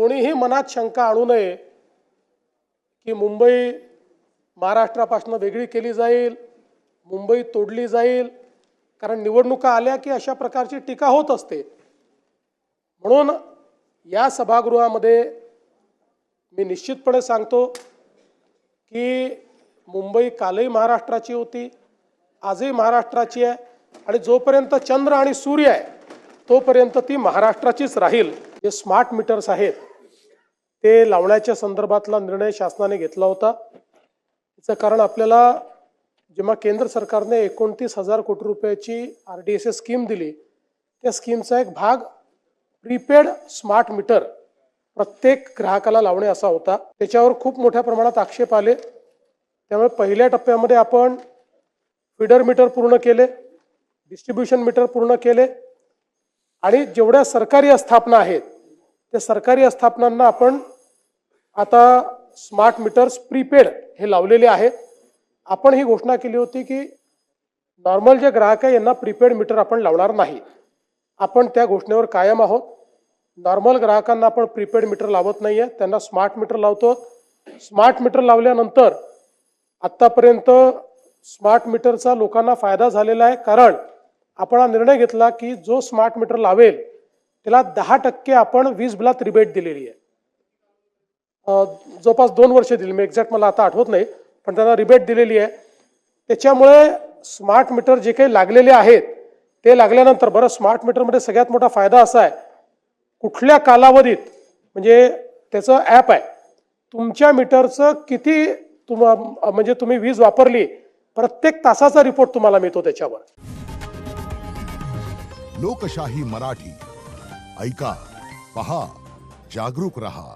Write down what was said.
कोणीही मनात शंका आणू नये की मुंबई महाराष्ट्रापासून वेगळी केली जाईल, मुंबई तोडली जाईल, कारण निवडणुका आल्या की अशा प्रकारची टीका होत असते। म्हणून या सभागृहामध्ये मी निश्चितपणे सांगतो की मुंबई कालही महाराष्ट्राची होती, आजही महाराष्ट्राची आहे आणि जोपर्यंत चंद्र आणि सूर्य आहे तोपर्यंत ती महाराष्ट्राचीच राहील। जे स्मार्ट मीटर्स आहेत ते लावण्याच्या संदर्भातला निर्णय शासनाने घेतला होता। याचं कारण आपल्याला जेव्हा केंद्र सरकारने 29,000 कोटी रुपयाची RDSS स्कीम दिली, त्या स्कीमचा एक भाग प्रीपेड स्मार्ट मीटर प्रत्येक ग्राहकाला लावणे असा होता। त्याच्यावर खूप मोठ्या प्रमाणात आक्षेप आले, त्यामुळे पहिल्या टप्प्यामध्ये आपण फीडर मीटर पूर्ण केले, डिस्ट्रीब्युशन मीटर पूर्ण केले आणि जेवढ्या सरकारी आस्थापना आहेत त्या सरकारी आस्थापनांना आपण आता स्मार्ट मीटर्स प्रीपेड हे लावलेले आहेत। आपण ही घोषणा केली होती की नॉर्मल जे ग्राहक आहे यांना प्रीपेड मीटर आपण लावणार नाही। आपण त्या घोषणेवर कायम आहोत। नॉर्मल ग्राहकांना आपण प्रीपेड मीटर लावत नाहीये, त्यांना स्मार्ट मीटर लावतो। स्मार्ट मीटर लावल्यानंतर आतापर्यंत स्मार्ट मीटरचा लोकांना फायदा झालेला आहे, कारण आपण हा निर्णय घेतला की जो स्मार्ट मीटर लावेल त्याला 10% आपण वीज बिलात रिबेट दिलेली आहे। जवळपास 2 वर्ष दिली, मी एक्झॅक्ट मला आता आठवत नाही, पण त्यांना रिबेट दिलेली आहे। त्याच्यामुळे स्मार्ट मीटर जे काही लागलेले आहेत ते लागल्यानंतर, बरं म्हणजे स्मार्ट मीटरमध्ये सगळ्यात मोठा फायदा असा आहे, कुठल्या कालावधीत म्हणजे त्याचं ॲप आहे, तुमच्या मीटरचं किती म्हणजे तुम्ही वीज वापरली प्रत्येक तासाचा रिपोर्ट तुम्हाला मिळतो त्याच्यावर। लोकशाही मराठी ऐका, पहा, जागरूक रहा।